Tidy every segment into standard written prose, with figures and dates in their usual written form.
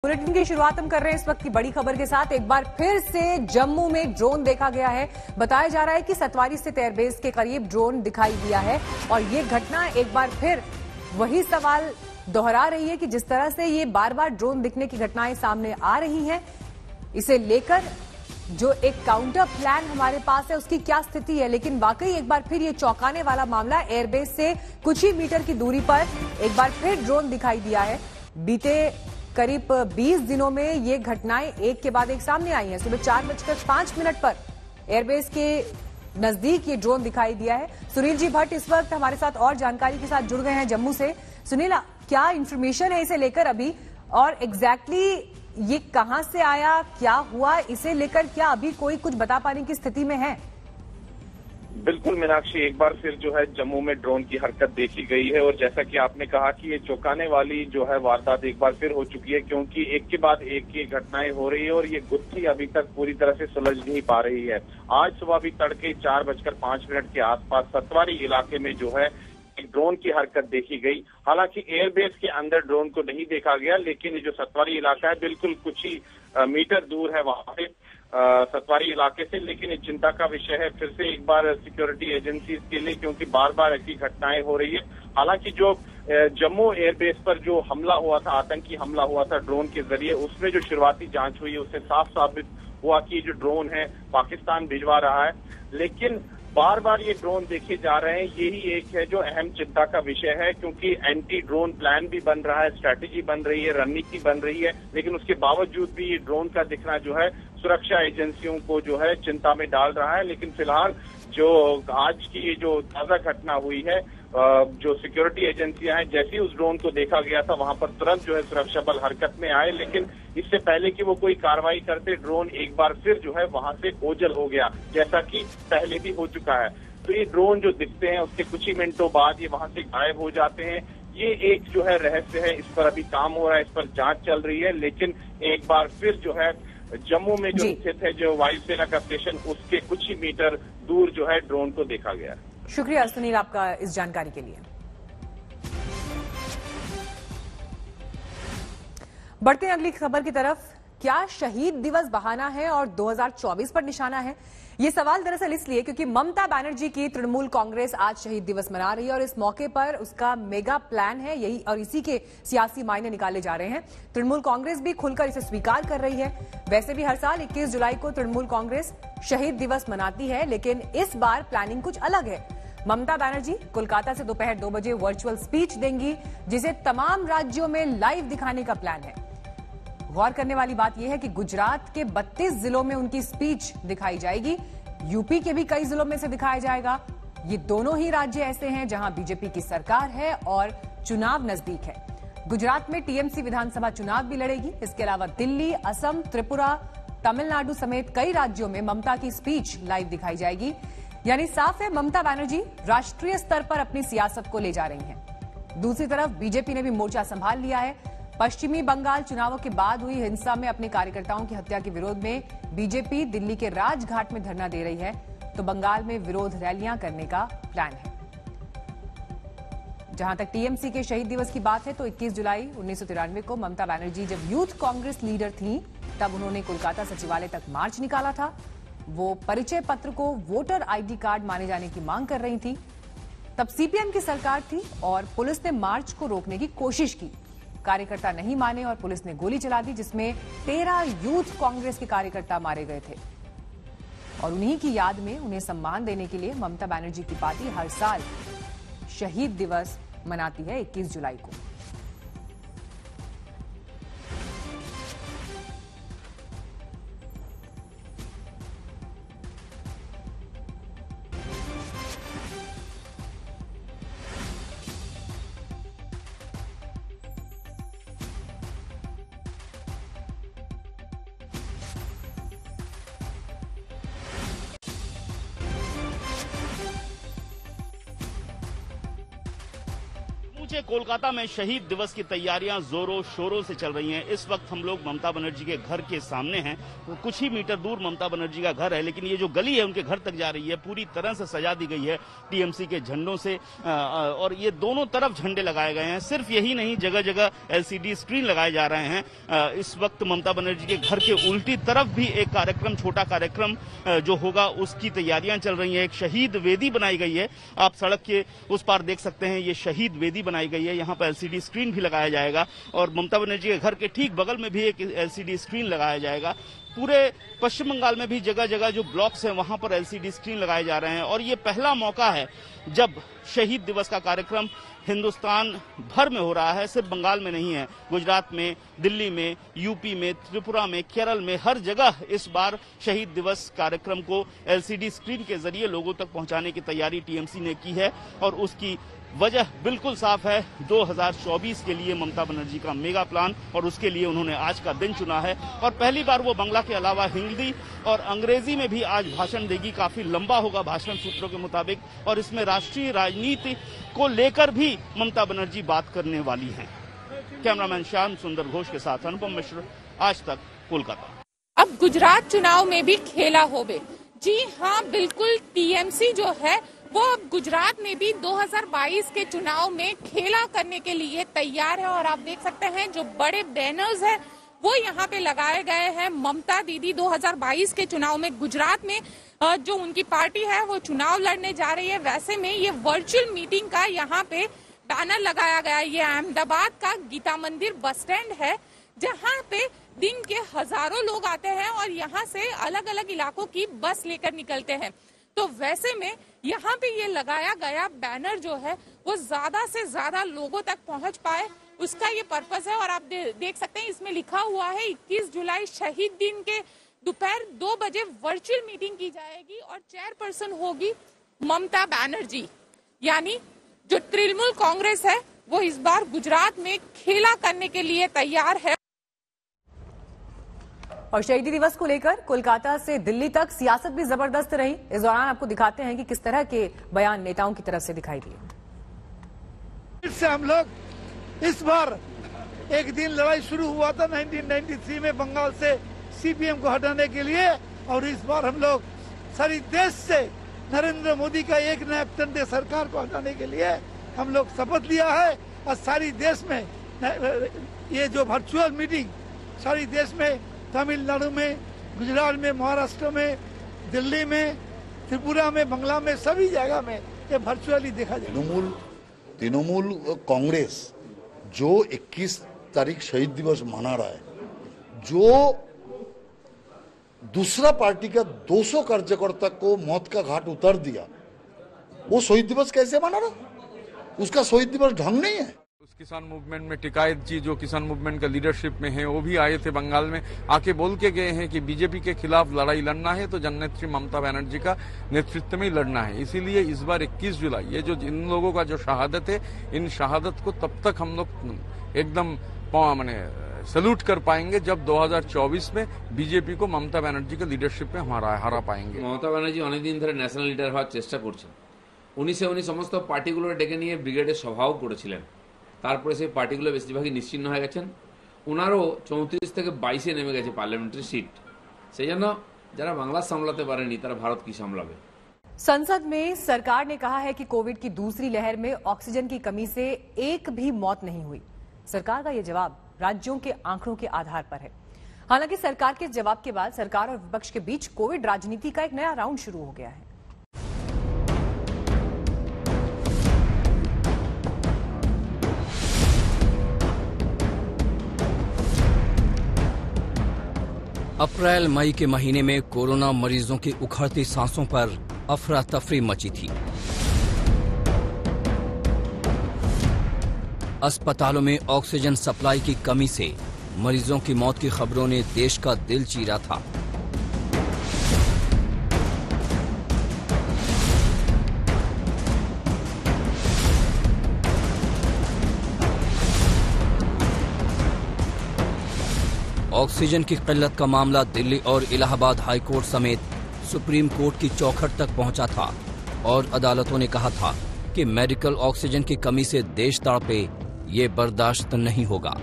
Bulletin की शुरुआत हम कर रहे हैं इस वक्त की बड़ी खबर के साथ। एक बार फिर से जम्मू में ड्रोन देखा गया है। बताया जा रहा है कि सतवारी स्थित एयरबेस के करीब ड्रोन दिखाई दिया है और ये घटना एक बार फिर वही सवाल दोहरा रही है कि जिस तरह से ये बार बार ड्रोन दिखने की घटनाएं सामने आ रही हैं, इसे लेकर जो एक काउंटर प्लान हमारे पास है उसकी क्या स्थिति है। लेकिन वाकई एक बार फिर ये चौंकाने वाला मामला, एयरबेस से कुछ ही मीटर की दूरी पर एक बार फिर ड्रोन दिखाई दिया है। बीते करीब 20 दिनों में ये घटनाएं एक के बाद एक सामने आई हैं। सुबह 4:05 पर एयरबेस के नजदीक ये ड्रोन दिखाई दिया है। सुनील जी भट्ट इस वक्त हमारे साथ और जानकारी के साथ जुड़ गए हैं जम्मू से। सुनील, क्या इंफॉर्मेशन है इसे लेकर अभी, और एग्जैक्टली ये कहां से आया, क्या हुआ, इसे लेकर क्या अभी कोई कुछ बता पाने की स्थिति में है? बिल्कुल मीनाक्षी, एक बार फिर जो है जम्मू में ड्रोन की हरकत देखी गई है और जैसा कि आपने कहा कि ये चौंकाने वाली जो है वारदात एक बार फिर हो चुकी है, क्योंकि एक के बाद एक ये घटनाएं हो रही है और ये गुत्थी अभी तक पूरी तरह से सुलझ नहीं पा रही है। आज सुबह भी तड़के 4:05 के आसपास सतवारी इलाके में जो है एक ड्रोन की हरकत देखी गई। हालांकि एयरबेस के अंदर ड्रोन को नहीं देखा गया, लेकिन ये जो सतवारी इलाका है बिल्कुल कुछ ही मीटर दूर है वहां से सतवारी इलाके से। लेकिन एक चिंता का विषय है फिर से एक बार सिक्योरिटी एजेंसीज के लिए, क्योंकि बार बार ऐसी घटनाएं हो रही है। हालांकि जो जम्मू एयरबेस पर जो हमला हुआ था, आतंकी हमला हुआ था ड्रोन के जरिए, उसमें जो शुरुआती जांच हुई है उससे साफ साबित हुआ कि जो ड्रोन है पाकिस्तान भिजवा रहा है। लेकिन बार बार ये ड्रोन देखे जा रहे हैं, यही एक है जो अहम चिंता का विषय है, क्योंकि एंटी ड्रोन प्लान भी बन रहा है, स्ट्रैटेजी बन रही है, रणनीति बन रही है। लेकिन उसके बावजूद भी ये ड्रोन का दिखना जो है सुरक्षा एजेंसियों को जो है चिंता में डाल रहा है। लेकिन फिलहाल जो आज की ये जो ताजा घटना हुई है, जो सिक्योरिटी एजेंसियां हैं, जैसे ही उस ड्रोन को देखा गया था वहां पर तुरंत जो है सुरक्षा बल हरकत में आए। लेकिन इससे पहले कि वो कोई कार्रवाई करते, ड्रोन एक बार फिर जो है वहां से ओझल हो गया, जैसा कि पहले भी हो चुका है। तो ये ड्रोन जो दिखते हैं उसके कुछ ही मिनटों बाद ये वहां से गायब हो जाते हैं। ये एक जो है रहस्य है, इस पर अभी काम हो रहा है, इस पर जांच चल रही है। लेकिन एक बार फिर जो है जम्मू में जो स्थित है जो वायुसेना का स्टेशन, उसके कुछ ही मीटर दूर जो है ड्रोन को देखा गया है। शुक्रिया सुनील आपका इस जानकारी के लिए। बढ़ते हैं अगली खबर की तरफ। क्या शहीद दिवस बहाना है और 2024 पर निशाना है? ये सवाल दरअसल इसलिए क्योंकि ममता बनर्जी की तृणमूल कांग्रेस आज शहीद दिवस मना रही है और इस मौके पर उसका मेगा प्लान है यही, और इसी के सियासी मायने निकाले जा रहे हैं। तृणमूल कांग्रेस भी खुलकर इसे स्वीकार कर रही है। वैसे भी हर साल 21 जुलाई को तृणमूल कांग्रेस शहीद दिवस मनाती है, लेकिन इस बार प्लानिंग कुछ अलग है। ममता बनर्जी कोलकाता से दोपहर 2 बजे वर्चुअल स्पीच देंगी, जिसे तमाम राज्यों में लाइव दिखाने का प्लान है। गौर करने वाली बात यह है कि गुजरात के 32 जिलों में उनकी स्पीच दिखाई जाएगी, यूपी के भी कई जिलों में से दिखाया जाएगा। ये दोनों ही राज्य ऐसे हैं जहां बीजेपी की सरकार है और चुनाव नजदीक है। गुजरात में टीएमसी विधानसभा चुनाव भी लड़ेगी। इसके अलावा दिल्ली, असम, त्रिपुरा, तमिलनाडु समेत कई राज्यों में ममता की स्पीच लाइव दिखाई जाएगी। यानी साफ है, ममता बनर्जी राष्ट्रीय स्तर पर अपनी सियासत को ले जा रही हैं। दूसरी तरफ बीजेपी ने भी मोर्चा संभाल लिया है। पश्चिमी बंगाल चुनावों के बाद हुई हिंसा में अपने कार्यकर्ताओं की हत्या के विरोध में बीजेपी दिल्ली के राजघाट में धरना दे रही है, तो बंगाल में विरोध रैलियां करने का प्लान है। जहां तक टीएमसी के शहीद दिवस की बात है तो 21 जुलाई 1993 को ममता बनर्जी जब यूथ कांग्रेस लीडर थी, तब उन्होंने कोलकाता सचिवालय तक मार्च निकाला था। वो परिचय पत्र को वोटर आईडी कार्ड माने जाने की मांग कर रही थी। तब सीपीएम की सरकार थी और पुलिस ने मार्च को रोकने की कोशिश की। कार्यकर्ता नहीं माने और पुलिस ने गोली चला दी, जिसमें 13 यूथ कांग्रेस के कार्यकर्ता मारे गए थे। और उन्हीं की याद में उन्हें सम्मान देने के लिए ममता बनर्जी की पार्टी हर साल शहीद दिवस मनाती है 21 जुलाई को। समूचे कोलकाता में शहीद दिवस की तैयारियां जोरों शोरों से चल रही हैं। इस वक्त हम लोग ममता बनर्जी के घर के सामने हैं। कुछ ही मीटर दूर ममता बनर्जी का घर है, लेकिन ये जो गली है उनके घर तक जा रही है पूरी तरह से सजा दी गई है टीएमसी के झंडों से, और ये दोनों तरफ झंडे लगाए गए हैं। सिर्फ यही नहीं, जगह जगह एलसीडी स्क्रीन लगाए जा रहे हैं। इस वक्त ममता बनर्जी के घर के उल्टी तरफ भी एक कार्यक्रम, छोटा कार्यक्रम जो होगा उसकी तैयारियां चल रही हैं। एक शहीद वेदी बनाई गई है, आप सड़क के उस पार देख सकते हैं, ये शहीद वेदी बनाई गई है। यहाँ पर एलसीडी स्क्रीन भी लगाया जाएगा और ममता बनर्जी के घर के ठीक बगल में भी एक एलसीडी स्क्रीन लगाया जाएगा। पूरे पश्चिम बंगाल में भी जगह जगह जो ब्लॉक्स हैं वहां पर एलसीडी स्क्रीन लगाए जा रहे हैं और ये पहला मौका है जब शहीद दिवस का कार्यक्रम हिंदुस्तान भर में हो रहा है, सिर्फ बंगाल में नहीं है। गुजरात में, दिल्ली में, यूपी में, त्रिपुरा में, केरल में, हर जगह इस बार शहीद दिवस कार्यक्रम को एलसीडी स्क्रीन के जरिए लोगों तक पहुंचाने की तैयारी टीएमसी ने की है और उसकी वजह बिल्कुल साफ है। 2024 के लिए ममता बनर्जी का मेगा प्लान और उसके लिए उन्होंने आज का दिन चुना है और पहली बार वो बांग्ला के अलावा हिंदी और अंग्रेजी में भी आज भाषण देगी। काफी लंबा होगा भाषण सूत्रों के मुताबिक और इसमें राष्ट्रीय राजनीति को लेकर भी ममता बनर्जी बात करने वाली हैं। कैमरामैन श्याम सुंदर घोष के साथ अनुपम मिश्र, आज तक, कोलकाता। अब गुजरात चुनाव में भी खेला होवे। जी हाँ, बिल्कुल, टीएमसी जो है वो अब गुजरात में भी 2022 के चुनाव में खेला करने के लिए तैयार है और आप देख सकते हैं जो बड़े बैनर्स हैं वो यहाँ पे लगाए गए हैं। ममता दीदी 2022 के चुनाव में गुजरात में जो उनकी पार्टी है वो चुनाव लड़ने जा रही है। वैसे में ये वर्चुअल मीटिंग का यहाँ पे बैनर लगाया गया है। ये अहमदाबाद का गीता मंदिर बस स्टैंड है जहाँ पे दिन के हजारों लोग आते हैं और यहाँ से अलग अलग इलाकों की बस लेकर निकलते हैं। तो वैसे में यहाँ पे ये लगाया गया बैनर जो है वो ज्यादा से ज्यादा लोगों तक पहुँच पाए, उसका ये पर्पस है। और आप देख सकते हैं इसमें लिखा हुआ है 21 जुलाई शहीद दिन के दोपहर 2 बजे वर्चुअल मीटिंग की जाएगी और चेयरपर्सन होगी ममता बनर्जी। यानी जो तृणमूल कांग्रेस है वो इस बार गुजरात में खेला करने के लिए तैयार है। और शहीदी दिवस को लेकर कोलकाता से दिल्ली तक सियासत भी जबरदस्त रही। इस दौरान आपको दिखाते हैं कि किस तरह के बयान नेताओं की तरफ से दिखाई दिए। इससे हम लोग इस बार एक दिन लड़ाई शुरू हुआ था 1993 में बंगाल से सीपीएम को हटाने के लिए और इस बार हम लोग सारी देश से नरेंद्र मोदी का एक नया टंडे सरकार को हटाने के लिए हम लोग शपथ लिया है और सारी देश में ये जो वर्चुअल मीटिंग सारी देश में, तमिलनाडु में, गुजरात में, महाराष्ट्र में, दिल्ली में, त्रिपुरा में, बांग्ला में, सभी जगह में ये वर्चुअली देखा जाए। तृणमूल कांग्रेस जो 21 तारीख शहीद दिवस मना रहा है, जो दूसरा पार्टी का 200 कार्यकर्ता को मौत का घाट उतार दिया, वो शहीद दिवस कैसे मना रहा? उसका शहीद दिवस ढंग नहीं है। किसान मूवमेंट में टिकायत जी जो किसान मूवमेंट का लीडरशिप में है वो भी आए थे बंगाल में, आके बोल के गए हैं कि बीजेपी के खिलाफ लड़ाई लड़ना है तो जननेत्री ममता बनर्जी का नेतृत्व में ही लड़ना है। इसीलिए इस बार 21 जुलाई ये जो इन लोगों का जो शहादत है, इन शहादत को तब तक हम लोग एकदम सैल्यूट कर पाएंगे जब 2024 में बीजेपी को ममता बनर्जी के लीडरशिप में हरा पाएंगे। ममता बनर्जी অনেকদিন ধরে ন্যাশনাল লিডার হওয়ার চেষ্টা করছেন। উনি সমস্ত পার্টিগুলো ডেকে নিয়ে ব্রিগেডের সভাও করেছিলেন। তারপরে সেই পার্টিগুলো বেশিরভাগই নিশ্চিহ্ন হয়ে গেছেন। ওনারও 34 থেকে 22-এ নেমে গেছে পার্লামেন্টারি সিট। সেই জন্য যারা বাংলা সামলাতে পারেনি তারা ভারত কি সামলাবে। संसद में सरकार ने कहा है कि कोविड की दूसरी लहर में ऑक्सीजन की कमी से एक भी मौत नहीं हुई। सरकार का यह जवाब राज्यों के आंकड़ों के आधार पर है। हालांकि सरकार के जवाब के बाद सरकार और विपक्ष के बीच कोविड राजनीति का एक नया राउंड शुरू हो गया है। अप्रैल मई के महीने में कोरोना मरीजों की उखड़ती सांसों पर अफरा तफरी मची थी। अस्पतालों में ऑक्सीजन सप्लाई की कमी से मरीजों की मौत की खबरों ने देश का दिल चीरा था। ऑक्सीजन की किल्लत का मामला दिल्ली और इलाहाबाद हाई कोर्ट समेत सुप्रीम कोर्ट की चौखट तक पहुंचा था और अदालतों ने कहा था कि मेडिकल ऑक्सीजन की कमी से देश तड़पे, ये बर्दाश्त नहीं होगा।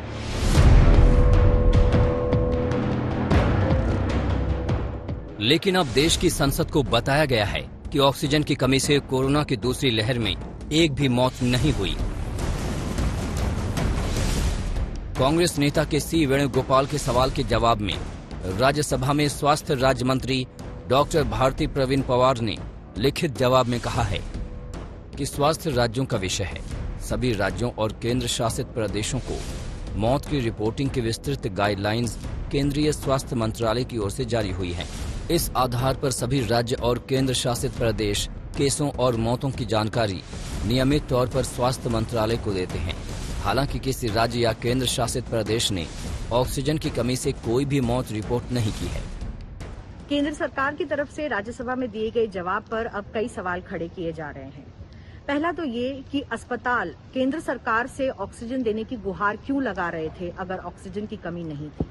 लेकिन अब देश की संसद को बताया गया है कि ऑक्सीजन की कमी से कोरोना की दूसरी लहर में एक भी मौत नहीं हुई। कांग्रेस नेता के सी वेणुगोपाल के सवाल के जवाब में राज्यसभा में स्वास्थ्य राज्य मंत्री डॉक्टर भारती प्रवीण पवार ने लिखित जवाब में कहा है कि स्वास्थ्य राज्यों का विषय है। सभी राज्यों और केंद्र शासित प्रदेशों को मौत की रिपोर्टिंग की विस्तृत गाइडलाइंस केंद्रीय स्वास्थ्य मंत्रालय की ओर से जारी हुई है। इस आधार पर सभी राज्य और केंद्र शासित प्रदेश केसों और मौतों की जानकारी नियमित तौर पर स्वास्थ्य मंत्रालय को देते हैं। हालांकि किसी राज्य या केंद्र शासित प्रदेश ने ऑक्सीजन की कमी से कोई भी मौत रिपोर्ट नहीं की है। केंद्र सरकार की तरफ से राज्यसभा में दिए गए जवाब पर अब कई सवाल खड़े किए जा रहे हैं। पहला तो ये कि अस्पताल केंद्र सरकार से ऑक्सीजन देने की गुहार क्यों लगा रहे थे अगर ऑक्सीजन की कमी नहीं थी।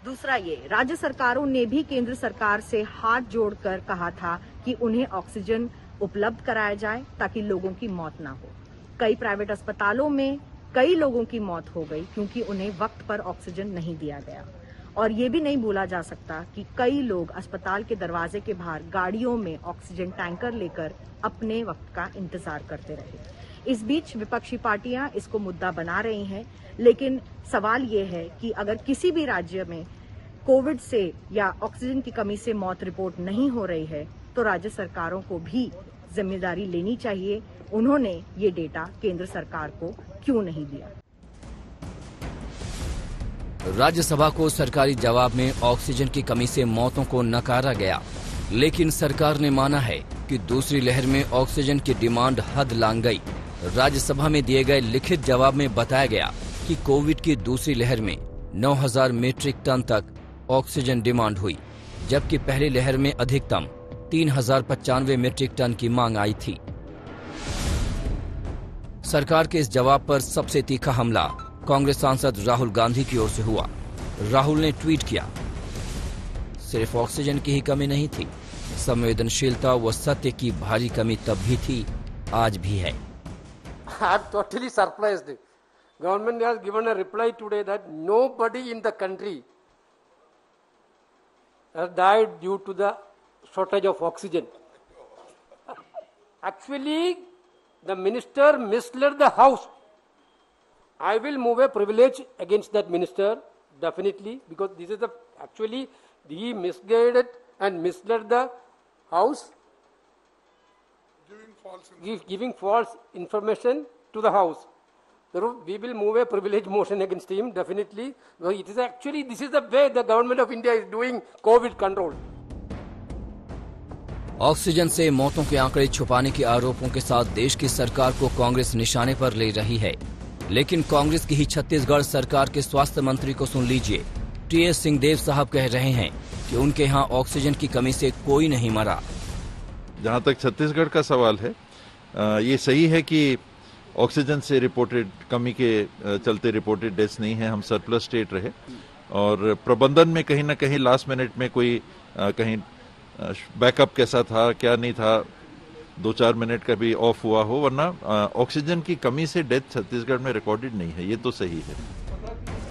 दूसरा ये, राज्य सरकारों ने भी केंद्र सरकार से हाथ जोड़कर कहा था कि उन्हें ऑक्सीजन उपलब्ध कराया जाए ताकि लोगों की मौत ना हो। कई प्राइवेट अस्पतालों में कई लोगों की मौत हो गई क्योंकि उन्हें वक्त पर ऑक्सीजन नहीं दिया गया। और ये भी नहीं भूला जा सकता कि कई लोग अस्पताल के दरवाजे के बाहर गाड़ियों में ऑक्सीजन टैंकर लेकर अपने वक्त का इंतजार करते रहे। इस बीच विपक्षी पार्टियां इसको मुद्दा बना रही हैं, लेकिन सवाल ये है कि अगर किसी भी राज्य में कोविड से या ऑक्सीजन की कमी से मौत रिपोर्ट नहीं हो रही है तो राज्य सरकारों को भी जिम्मेदारी लेनी चाहिए। उन्होंने ये डेटा केंद्र सरकार को क्यों नहीं दिया। राज्यसभा को सरकारी जवाब में ऑक्सीजन की कमी से मौतों को नकारा गया, लेकिन सरकार ने माना है कि दूसरी लहर में ऑक्सीजन की डिमांड हद लांघ गई। राज्यसभा में दिए गए लिखित जवाब में बताया गया कि कोविड की दूसरी लहर में 9000 मीट्रिक टन तक ऑक्सीजन डिमांड हुई, जबकि पहली लहर में अधिकतम 3095 मीट्रिक टन की मांग आई थी। सरकार के इस जवाब पर सबसे तीखा हमला कांग्रेस सांसद राहुल गांधी की ओर से हुआ। राहुल ने ट्वीट किया, सिर्फ ऑक्सीजन की ही कमी नहीं थी, संवेदनशीलता व सत्य की भारी कमी तब भी थी, आज भी है। I am totally surprised. Government has given a reply today that nobody in the country has died due to the shortage of oxygen. Actually, the minister misled the House. I will move a privilege against that minister, definitely, because this is actually he misguided and misled the House, giving false information to the House. So we will move a privilege motion against him, definitely. It is actually, this is the way the government of India is doing COVID control. Oxygen से मौतों के आंकड़े छुपाने के आरोपों के साथ देश की सरकार को कांग्रेस निशाने पर ले रही है, लेकिन कांग्रेस की ही छत्तीसगढ़ सरकार के स्वास्थ्य मंत्री को सुन लीजिए। टीएस सिंहदेव साहब कह रहे हैं कि उनके यहाँ ऑक्सीजन की कमी से कोई नहीं मरा। जहाँ तक छत्तीसगढ़ का सवाल है, ये सही है कि ऑक्सीजन से रिपोर्टेड कमी के चलते रिपोर्टेड डेथ्स नहीं है। हम सरप्लस स्टेट रहे और प्रबंधन में कहीं ना कहीं लास्ट मिनट में कोई कहीं बैकअप कैसा था क्या नहीं था, 2-4 मिनट का भी ऑफ हुआ हो, वरना ऑक्सीजन की कमी से डेथ छत्तीसगढ़ में रिकॉर्डेड नहीं है। ये तो सही है।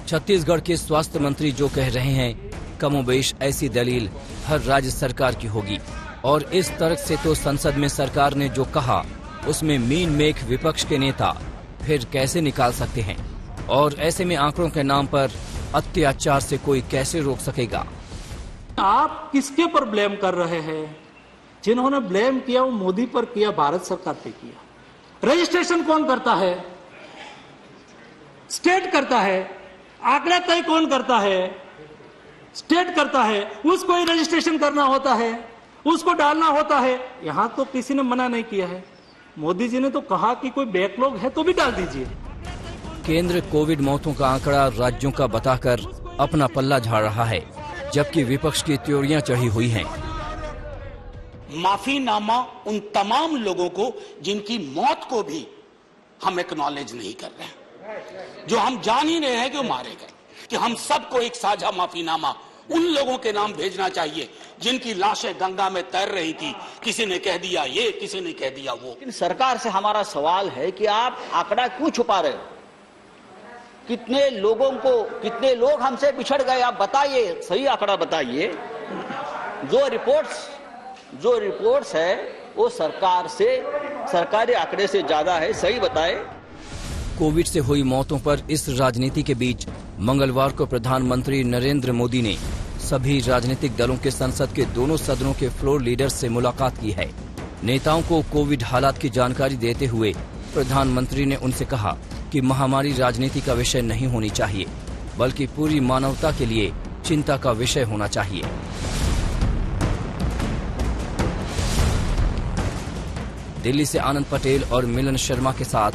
छत्तीसगढ़ के स्वास्थ्य मंत्री जो कह रहे हैं, कमोबेश ऐसी दलील हर राज्य सरकार की होगी। और इस तर्क से तो संसद में सरकार ने जो कहा उसमें मीन मेख विपक्ष के नेता फिर कैसे निकाल सकते हैं, और ऐसे में आंकड़ों के नाम पर अत्याचार से कोई कैसे रोक सकेगा। आप किसके पर ब्लेम कर रहे हैं? जिन्होंने ब्लेम किया वो मोदी पर किया, भारत सरकार पे किया। रजिस्ट्रेशन कौन करता है? स्टेट करता है। आंकड़ा तय कौन करता है? स्टेट करता है। उसको ही रजिस्ट्रेशन करना होता है, उसको डालना होता है। यहां तो किसी ने मना नहीं किया है। मोदी जी ने तो कहा कि कोई बैकलॉग है तो भी डाल दीजिए। केंद्र कोविड मौतों का आंकड़ा राज्यों का बताकर अपना पल्ला झाड़ रहा है, जबकि विपक्ष की त्योरियां चढ़ी हुई हैं। माफीनामा उन तमाम लोगों को जिनकी मौत को भी हम एक्नॉलेज नहीं कर रहे हैं, जो हम जान ही रहे हैं कि वो मारे गए, कि हम सबको एक साझा माफीनामा उन लोगों के नाम भेजना चाहिए जिनकी लाशें गंगा में तैर रही थी। किसी ने कह दिया ये, किसी ने कह दिया वो। लेकिन सरकार से हमारा सवाल है कि आप आंकड़ा क्यों छुपा रहे हो? कितने लोग हमसे बिछड़ गए, आप बताइए, सही आंकड़ा बताइए। जो रिपोर्ट्स है वो सरकारी आंकड़े से ज्यादा है, सही बताए। कोविड से हुई मौतों पर इस राजनीति के बीच मंगलवार को प्रधानमंत्री नरेंद्र मोदी ने सभी राजनीतिक दलों के संसद के दोनों सदनों के फ्लोर लीडर्स से मुलाकात की है। नेताओं को कोविड हालात की जानकारी देते हुए प्रधानमंत्री ने उनसे कहा कि महामारी राजनीति का विषय नहीं होनी चाहिए, बल्कि पूरी मानवता के लिए चिंता का विषय होना चाहिए। दिल्ली से आनंद पटेल और मिलन शर्मा के साथ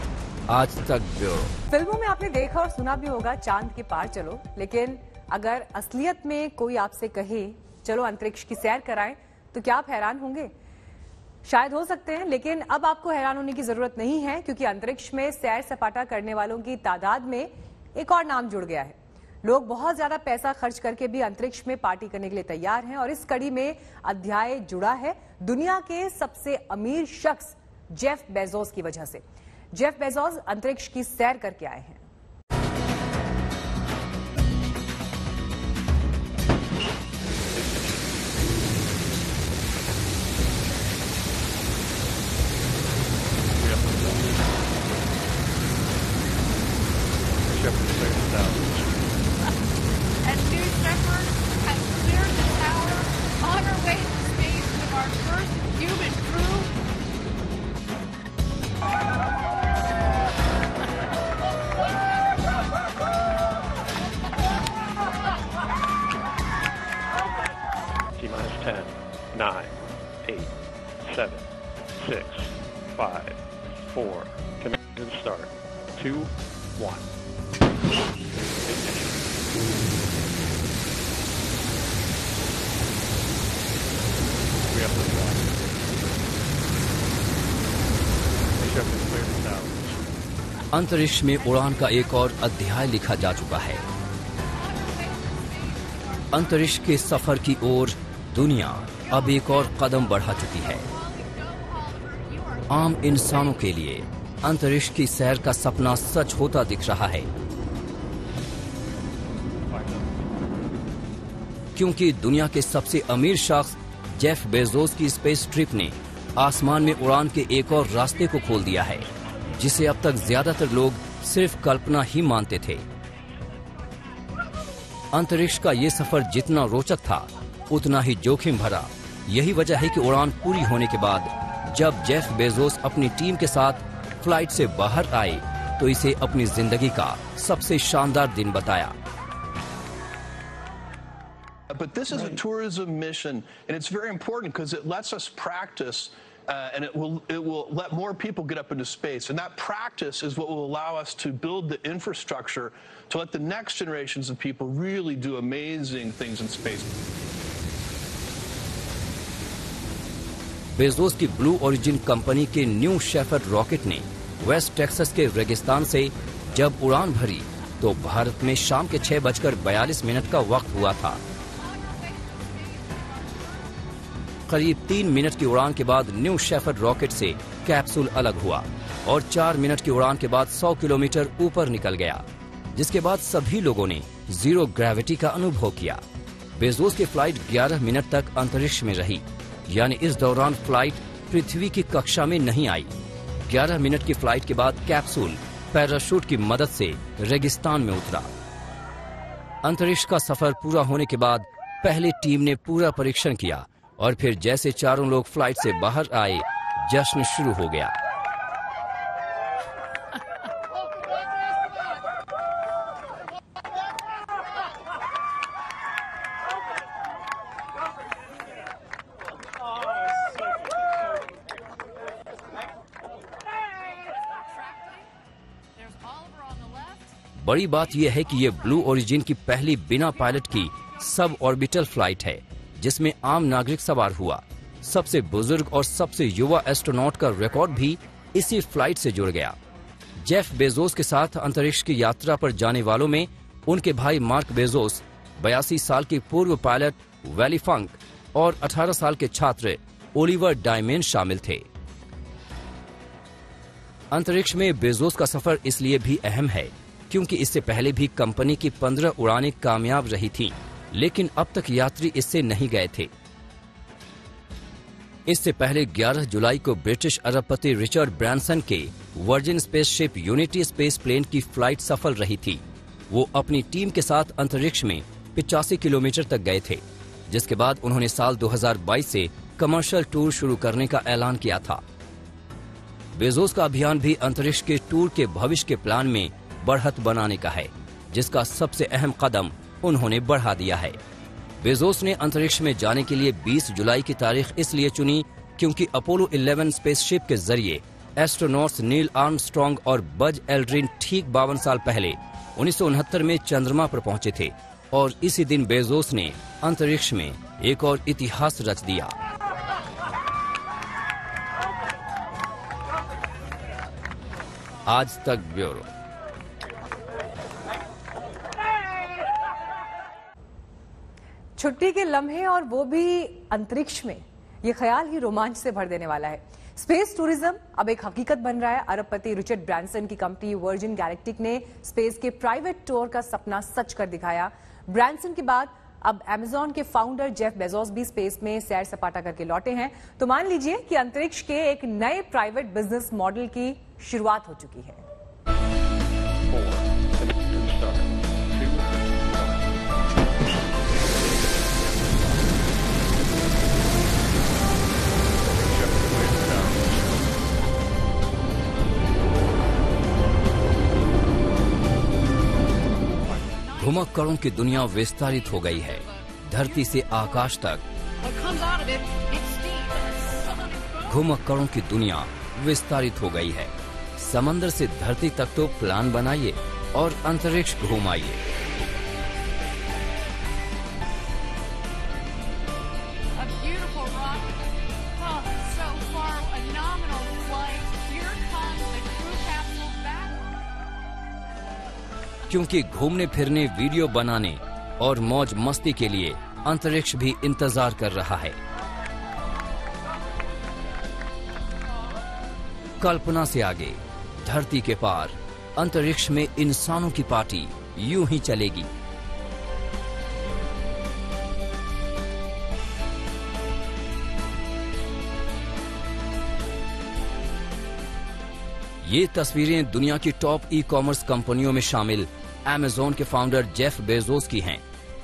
आज तक ब्यूरो। फिल्मों में आपने देखा और सुना भी होगा चांद के पार चलो, लेकिन अगर असलियत में कोई आपसे कहे चलो अंतरिक्ष की सैर कराएं, तो क्या आप हैरान होंगे? शायद हो सकते हैं, लेकिन अब आपको हैरान होने की जरूरत नहीं है, क्योंकि अंतरिक्ष में सैर सपाटा करने वालों की तादाद में एक और नाम जुड़ गया है। लोग बहुत ज्यादा पैसा खर्च करके भी अंतरिक्ष में पार्टी करने के लिए तैयार हैं, और इस कड़ी में अध्याय जुड़ा है दुनिया के सबसे अमीर शख्स जेफ बेजोस की वजह से। जेफ बेजोस अंतरिक्ष की सैर करके आए हैं। T-minus 10, 9, 8, 7, 6, 5, 4, command and start, 2, 1. We have to fly. Ship is cleared to south. अंतरिक्ष में उड़ान का एक और अध्याय लिखा जा चुका है। अंतरिक्ष के सफर की ओर दुनिया अब एक और कदम बढ़ा चुकी है। आम इंसानों के लिए अंतरिक्ष की सैर का सपना सच होता दिख रहा है, क्योंकि दुनिया के सबसे अमीर शख्स जेफ बेजोस की स्पेस ट्रिप ने आसमान में उड़ान के एक और रास्ते को खोल दिया है, जिसे अब तक ज्यादातर लोग सिर्फ कल्पना ही मानते थे। अंतरिक्ष का ये सफर जितना रोचक था, उतना ही जोखिम भरा। यही वजह है कि उड़ान पूरी होने के बाद जब जेफ बेजोस अपनी टीम के साथ फ्लाइट से बाहर आए, तो इसे अपनी जिंदगी का सबसे शानदार दिन बताया। But this is a tourism mission, and it's very important because it lets us practice, and it will let more people get up into space. And that practice is what will allow us to build the infrastructure to let the next generations of people really do amazing things in space. Bezos की blue origin company के new shepherd rocket ने West Texas के रेगिस्तान से जब उड़ान भरी, तो भारत में शाम के 6:42 का वक्त हुआ था। करीब 3 मिनट की उड़ान के बाद न्यू शेफर्ड रॉकेट से कैप्सूल अलग हुआ और 4 मिनट की उड़ान के बाद 100 किलोमीटर ऊपर निकल गया, जिसके बाद सभी लोगों ने जीरो ग्रेविटी का अनुभव किया। बेजोस की फ्लाइट 11 मिनट तक अंतरिक्ष में रही, यानी इस दौरान फ्लाइट पृथ्वी की कक्षा में नहीं आई। 11 मिनट की फ्लाइट के बाद कैप्सूल पैराशूट की मदद से रेगिस्तान में उतरा। अंतरिक्ष का सफर पूरा होने के बाद पहले टीम ने पूरा परीक्षण किया, और फिर जैसे चारों लोग फ्लाइट से बाहर आए, जश्न शुरू हो गया। बड़ी बात यह है कि यह ब्लू ओरिजिन की पहली बिना पायलट की सब ऑर्बिटल फ्लाइट है, जिसमें आम नागरिक सवार हुआ। सबसे बुजुर्ग और सबसे युवा एस्ट्रोनॉट का रिकॉर्ड भी इसी फ्लाइट से जुड़ गया। जेफ बेजोस के साथ अंतरिक्ष की यात्रा पर जाने वालों में उनके भाई मार्क बेजोस, 82 साल के पूर्व पायलट वैली फंक और 18 साल के छात्र ओलिवर डायमेन शामिल थे। अंतरिक्ष में बेजोस का सफर इसलिए भी अहम है क्योंकि इससे पहले भी कंपनी की 15 उड़ानें कामयाब रही थीं, लेकिन अब तक यात्री इससे नहीं गए थे। इससे पहले 11 जुलाई को ब्रिटिश अरबपति रिचर्ड ब्रैंसन के Virgin spaceship Unity space plane की फ्लाइट सफल रही थी। वो अपनी टीम के साथ अंतरिक्ष में 85 किलोमीटर तक गए थे, जिसके बाद उन्होंने साल 2022 से कमर्शियल टूर शुरू करने का ऐलान किया था। बेजोस का अभियान भी अंतरिक्ष के टूर के भविष्य के प्लान में बढ़त बनाने का है, जिसका सबसे अहम कदम उन्होंने बढ़ा दिया है। बेजोस ने अंतरिक्ष में जाने के लिए 20 जुलाई की तारीख इसलिए चुनी क्योंकि अपोलो 11 स्पेसशिप के जरिए एस्ट्रोनॉट्स नील आर्मस्ट्रॉन्ग और बज एल्ड्रिन ठीक 52 साल पहले 1969 में चंद्रमा पर पहुंचे थे और इसी दिन बेजोस ने अंतरिक्ष में एक और इतिहास रच दिया। आज तक ब्यूरो। छुट्टी के लम्हे और वो भी अंतरिक्ष में, ये ख्याल ही रोमांच से भर देने वाला है। स्पेस टूरिज्म अब एक हकीकत बन रहा है। अरबपति रिचर्ड ब्रैंसन की कंपनी वर्जिन गैलेक्टिक ने स्पेस के प्राइवेट टूर का सपना सच कर दिखाया। ब्रैंसन के बाद अब अमेजॉन के फाउंडर जेफ बेजोस भी स्पेस में सैर सपाटा करके लौटे हैं। तो मान लीजिए कि अंतरिक्ष के एक नए प्राइवेट बिजनेस मॉडल की शुरुआत हो चुकी है। घुमक्कड़ों की दुनिया विस्तारित हो गई है, धरती से आकाश तक। घुमक्कड़ों की दुनिया विस्तारित हो गई है, समंदर से धरती तक तो प्लान बनाइए और अंतरिक्ष घुमाइए। क्योंकि घूमने फिरने, वीडियो बनाने और मौज मस्ती के लिए अंतरिक्ष भी इंतजार कर रहा है। कल्पना से आगे, धरती के पार, अंतरिक्ष में इंसानों की पार्टी यूं ही चलेगी। ये तस्वीरें दुनिया की टॉप ई-कॉमर्स कंपनियों में शामिल अमेजॉन के फाउंडर जेफ बेजोस की हैं।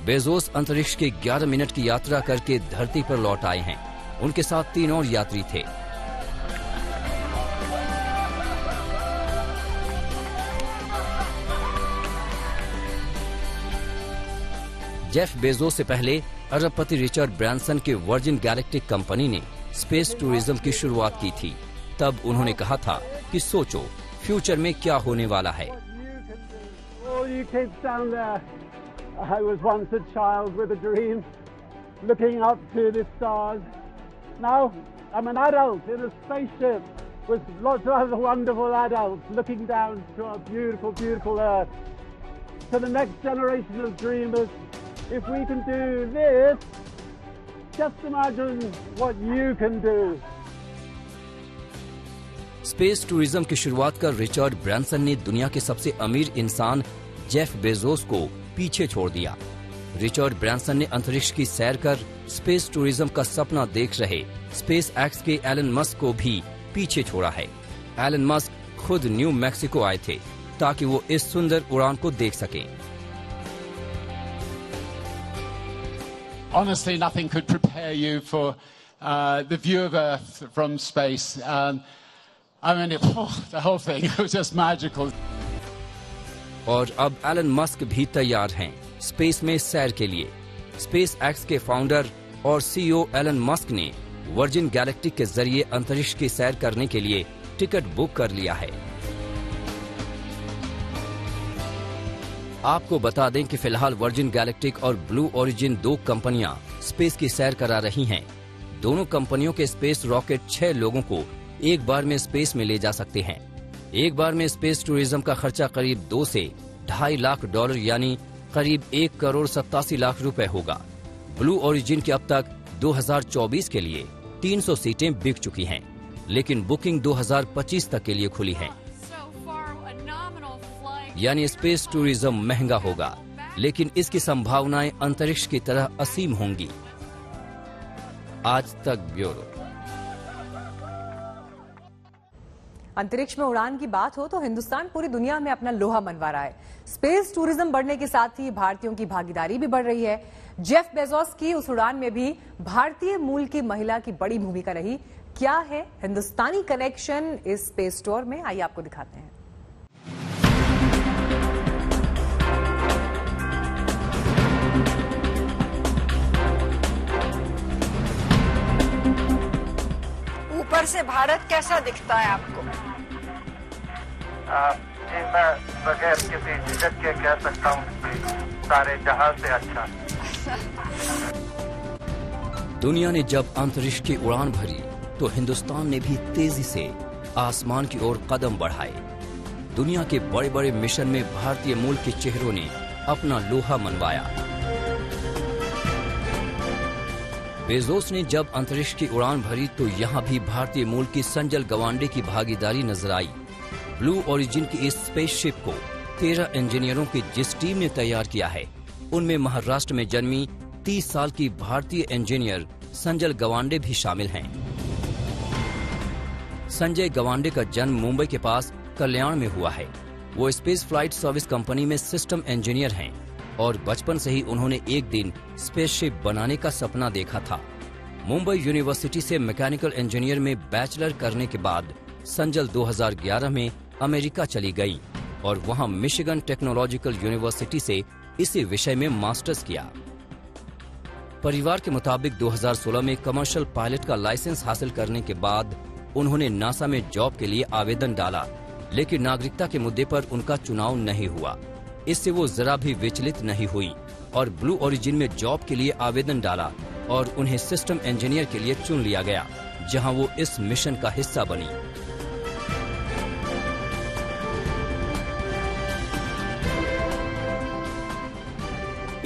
बेजोस अंतरिक्ष के 11 मिनट की यात्रा करके धरती पर लौट आए हैं। उनके साथ 3 और यात्री थे। जेफ बेजोस से पहले अरबपति रिचर्ड ब्रैंसन के वर्जिन गैलेक्टिक कंपनी ने स्पेस टूरिज्म की शुरुआत की थी। तब उन्होंने कहा था कि सोचो फ्यूचर में क्या होने वाला है। All you kids down there, I was once a child with a dream, looking up to the stars. Now I'm an adult in a spaceship with lots of other wonderful adults looking down to our beautiful, beautiful Earth. To the next generation of dreamers, if we can do this, just imagine what you can do. Space tourism की शुरुआत कर Richard Branson ने दुनिया के सबसे अमीर इंसान Jeff Bezos को पीछे छोड़ दिया। रिचर्ड ब्रैंसन ने अंतरिक्ष की सैर कर स्पेस टूरिज्म का सपना देख रहे स्पेस एक्स के एलन मस्क को भी पीछे छोड़ा है। एलन मस्क खुद न्यू मैक्सिको आए थे ताकि वो इस सुंदर उड़ान को देख सकें। Honestly, nothing could prepare you for the view of Earth from space. I mean, the whole thing was just magical. और अब एलन मस्क भी तैयार हैं स्पेस में सैर के लिए। स्पेस एक्स के फाउंडर और सीईओ एलन मस्क ने वर्जिन गैलेक्टिक के जरिए अंतरिक्ष की सैर करने के लिए टिकट बुक कर लिया है। आपको बता दें कि फिलहाल वर्जिन गैलेक्टिक और ब्लू ओरिजिन 2 कंपनियां स्पेस की सैर करा रही हैं। दोनों कंपनियों के स्पेस रॉकेट 6 लोगों को एक बार में स्पेस में ले जा सकते हैं। एक बार में स्पेस टूरिज्म का खर्चा करीब $2 से $2.5 लाख यानी करीब 1,87,00,000 रुपए होगा। ब्लू ओरिजिन के अब तक 2024 के लिए 300 सीटें बिक चुकी हैं, लेकिन बुकिंग 2025 तक के लिए खुली है। यानी स्पेस टूरिज्म महंगा होगा, लेकिन इसकी संभावनाएं अंतरिक्ष की तरह असीम होंगी। आज तक ब्यूरो। अंतरिक्ष में उड़ान की बात हो तो हिंदुस्तान पूरी दुनिया में अपना लोहा मनवा रहा है। स्पेस टूरिज्म बढ़ने के साथ ही भारतीयों की भागीदारी भी बढ़ रही है। जेफ बेजोस की उस उड़ान में भी भारतीय मूल की महिला की बड़ी भूमिका रही। क्या है हिंदुस्तानी कनेक्शन इस स्पेस टूर में, आइए आपको दिखाते हैं। ऊपर से भारत कैसा दिखता है आपको? मैं बगैर किसी झिझक के कह सकता हूँ कि सारे जहां से अच्छा। दुनिया ने जब अंतरिक्ष की उड़ान भरी तो हिंदुस्तान ने भी तेजी से आसमान की ओर कदम बढ़ाए। दुनिया के बड़े बड़े मिशन में भारतीय मूल के चेहरों ने अपना लोहा मनवाया। बेजोस ने जब अंतरिक्ष की उड़ान भरी तो यहाँ भी भारतीय मूल की संजल गवांडे की भागीदारी नजर आई। ब्लू ओरिजिन की इस स्पेसशिप को 13 इंजीनियरों की जिस टीम ने तैयार किया है, उनमें महाराष्ट्र में जन्मी 30 साल की भारतीय इंजीनियर संजल गवांडे भी शामिल हैं। संजय गवांडे का जन्म मुंबई के पास कल्याण में हुआ है। वो स्पेस फ्लाइट सर्विस कंपनी में सिस्टम इंजीनियर हैं और बचपन से ही उन्होंने एक दिन स्पेसशिप बनाने का सपना देखा था। मुंबई यूनिवर्सिटी से मैकेनिकल इंजीनियर में बैचलर करने के बाद संजल 2011 में अमेरिका चली गई और वहां मिशिगन टेक्नोलॉजिकल यूनिवर्सिटी से इसी विषय में मास्टर्स किया। परिवार के मुताबिक 2016 में कमर्शियल पायलट का लाइसेंस हासिल करने के बाद उन्होंने नासा में जॉब के लिए आवेदन डाला, लेकिन नागरिकता के मुद्दे पर उनका चुनाव नहीं हुआ। इससे वो जरा भी विचलित नहीं हुई और ब्लू ओरिजिन में जॉब के लिए आवेदन डाला और उन्हें सिस्टम इंजीनियर के लिए चुन लिया गया, जहां वो इस मिशन का हिस्सा बनी।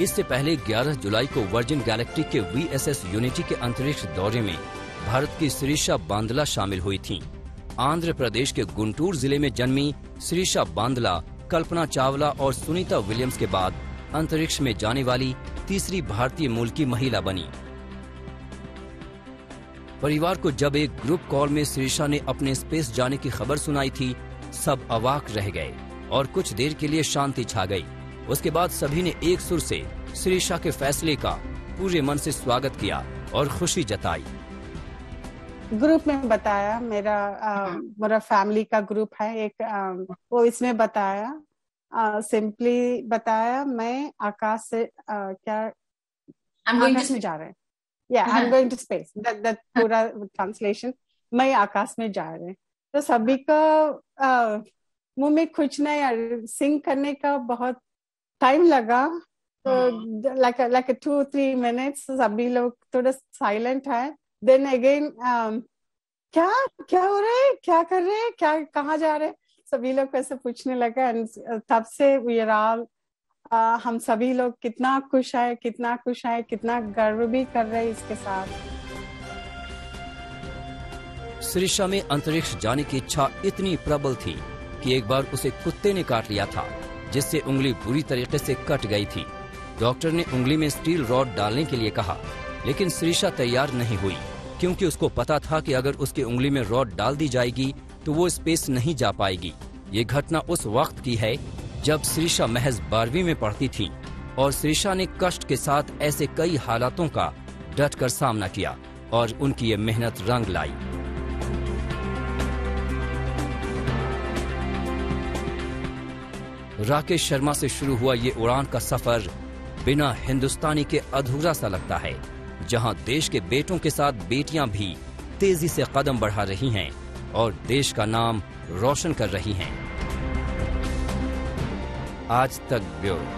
इससे पहले 11 जुलाई को वर्जिन गैलेक्टिक के VSS यूनिटी के अंतरिक्ष दौरे में भारत की श्रीषा बांदला शामिल हुई थीं। आंध्र प्रदेश के गुंटूर जिले में जन्मी श्रीषा बांदला कल्पना चावला और सुनीता विलियम्स के बाद अंतरिक्ष में जाने वाली तीसरी भारतीय मूल की महिला बनी। परिवार को जब एक ग्रुप कॉल में श्रीषा ने अपने स्पेस जाने की खबर सुनाई थी, सब अवाक रह गए और कुछ देर के लिए शांति छा गई। उसके बाद सभी ने एक सुर से श्रीषा के फैसले का पूरे मन से स्वागत किया और खुशी जताई। ग्रुप में बताया, मेरा फैमिली का ग्रुप है एक, वो इसमें बताया, सिंपली बताया मैं आकाश से आकाश में जा रहे हैं, I am going to space, that पूरा ट्रांसलेशन, मैं आकाश में जा रहे हैं। तो सभी का मुंह में कुछ नहीं, सिंग करने का बहुत टाइम लगा, तो लाइक 2-3 मिनट्स सभी लोग थोड़ा साइलेंट है। देन अगेन क्या हो रहा है, क्या कर रहे हैं, क्या कहाँ जा रहे हैं, सभी लोग ऐसे पूछने लगा। तब से वी आर ऑल, हम सभी लोग कितना खुश है, कितना गर्व भी कर रहे हैं इसके साथ। श्रीषा में अंतरिक्ष जाने की इच्छा इतनी प्रबल थी कि एक बार उसे कुत्ते ने काट लिया था, जिससे उंगली बुरी तरीके से कट गई थी। डॉक्टर ने उंगली में स्टील रॉड डालने के लिए कहा, लेकिन श्रीषा तैयार नहीं हुई, क्योंकि उसको पता था कि अगर उसकी उंगली में रॉड डाल दी जाएगी तो वो स्पेस नहीं जा पाएगी। ये घटना उस वक्त की है जब श्रीषा महज 12वीं में पढ़ती थी और श्रीषा ने कष्ट के साथ ऐसे कई हालातों का डट कर सामना किया और उनकी ये मेहनत रंग लाई। राकेश शर्मा से शुरू हुआ ये उड़ान का सफर बिना हिंदुस्तानी के अधूरा सा लगता है, जहां देश के बेटों के साथ बेटियां भी तेजी से कदम बढ़ा रही हैं और देश का नाम रोशन कर रही हैं। आज तक ब्यूरो।